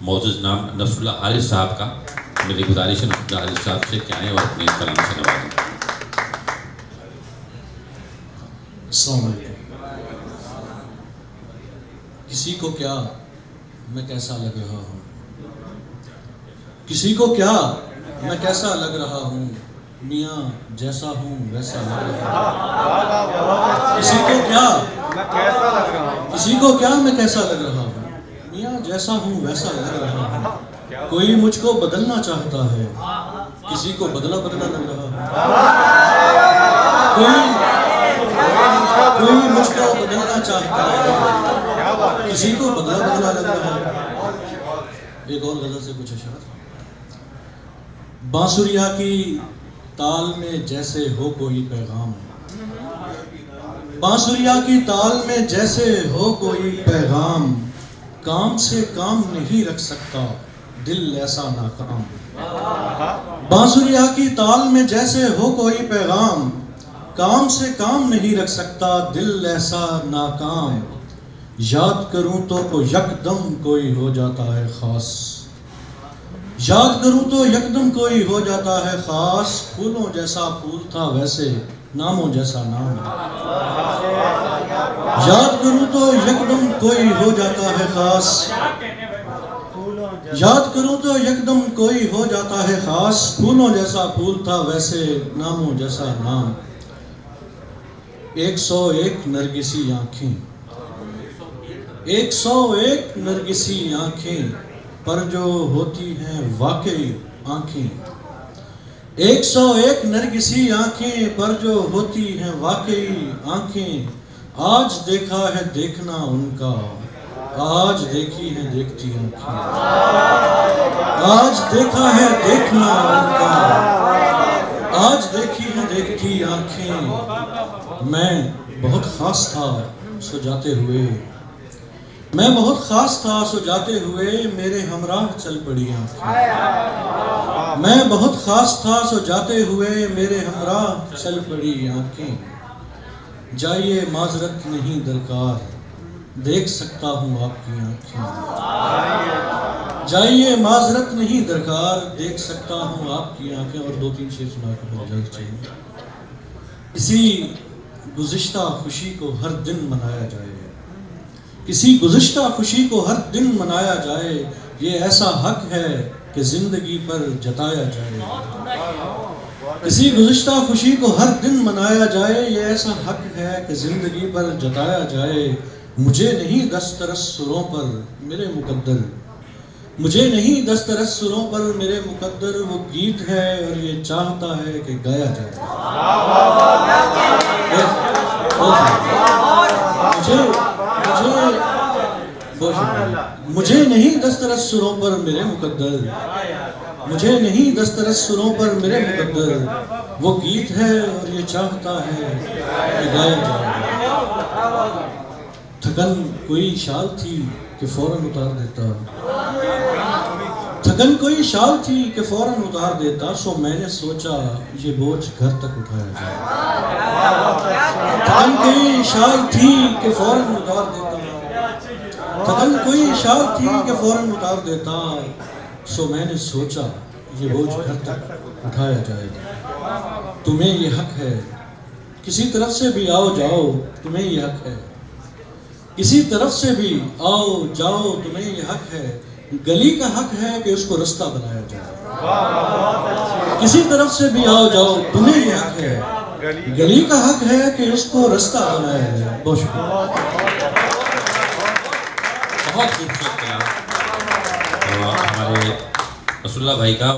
मौजूद नाम नसरुल्लाह हारिस साहब का। मेरी गुजारिश है नसरुल्लाह हारिस साहब से क्या है और अपने कलाम से नवाजें। अस्सलाम वालेकुम। किसी को क्या मैं कैसा लग रहा हूँ, किसी को क्या मैं कैसा लग रहा हूँ, मियाँ जैसा हूँ वैसा लग रहा हूँ। किसी को क्या मैं कैसा लग रहा हूँ, किसी को क्या मैं कैसा लग रहा हूँ, मियाँ जैसा हूँ वैसा लग रहा हूँ। कोई मुझको बदलना चाहता है, किसी को बदला बदला लग रहा हूँ। कोई मुझको बदलना चाहता है, किसी को बदला बदला लग रहा है। एक और गजल से कुछ अशआर। बांसुरिया की ताल में जैसे हो कोई पैगाम, बांसुरिया की ताल में जैसे हो कोई पैगाम, काम से काम नहीं रख सकता दिल ऐसा नाकाम। बांसुरिया की ताल में जैसे हो कोई पैगाम, काम से काम नहीं रख सकता दिल ऐसा नाकाम। याद करूं तो यकदम कोई हो जाता है खास, याद करूं तो यकदम कोई हो जाता है खास। फूलों जैसा फूल था वैसे नामों जैसा नाम, याद करूं तो यकदम कोई हो जाता है खास, याद करूं तो यकदम कोई हो जाता है खास। फूलों जैसा फूल था वैसे नामों जैसा नाम। 101 नरगिसी आंखें, 101 नरगिसी आंखें, पर जो होती हैं वाकई आंखें। 101 नरगिसी आंखें, पर जो होती हैं वाकई आंखें। आज देखा है देखना उनका, आज देखी है देखती आंखें। आज देखा है देखना उनका, आज देखी है देखती आंखें। मैं बहुत खास था सो जाते हुए, मैं बहुत खास था सो जाते हुए, मेरे हमराह चल पड़ी आंखें। मैं बहुत खास था सो जाते हुए, मेरे हमराह चल पड़ी आंखें। जाइए माजरत नहीं दरकार, देख सकता हूँ आपकी आंखें। जाइए माजरत नहीं दरकार, देख सकता हूँ आपकी आंखें। और 2-3 शेर सुना कर मुझे जल्द चाहिए। किसी गुज़िश्ता खुशी को हर दिन मनाया जाए, किसी गुज़िश्ता खुशी को हर दिन मनाया जाए, ये ऐसा हक है कि ज़िंदगी पर जताया जाए। किसी गुज़िश्ता खुशी को हर दिन मनाया जाए, ये ऐसा हक है कि ज़िंदगी पर जताया जाए। मुझे नहीं दस्तरस सुरों पर मेरे मुकद्दर, मुझे नहीं दस्तरस सुरों पर मेरे मुकद्दर। वो गीत है और ये चाहता है कि गाया जाए। मुझे नहीं दस्तरस सुरों पर मेरे मुकद्दर, मुझे नहीं दस्तरस सुरों पर मेरे मुकद्दर। वो गीत है और ये चाहता है कि गाया जाए। थकन कोई शाल थी कि फौरन उतार देता, थकन कोई शाल थी कि फौरन उतार देता। सो मैंने सोचा ये बोझ घर तक उठाया जाए। थकन कोई शाल थी कि फौरन उतार देता, थकन कोई शाल थी कि फौरन उतार देता। सो मैंने सोचा ये बोझ घर तक उठाया जाएगा। तुम्हें ये हक है किसी तरफ से भी आओ जाओ, तुम्हें ये हक है किसी तरफ से भी आओ जाओ, तुम्हें ये हक है। गली का हक है कि उसको रास्ता बनाया जाए। किसी तरफ से भी आओ जाओ, तुम्हें ये हक है। गली का हक है कि उसको रास्ता बनाया जाए। बहुत शुक्रिया। बहुत खूबसूरत कलाम हमारे नसरुल्लाह भाई का।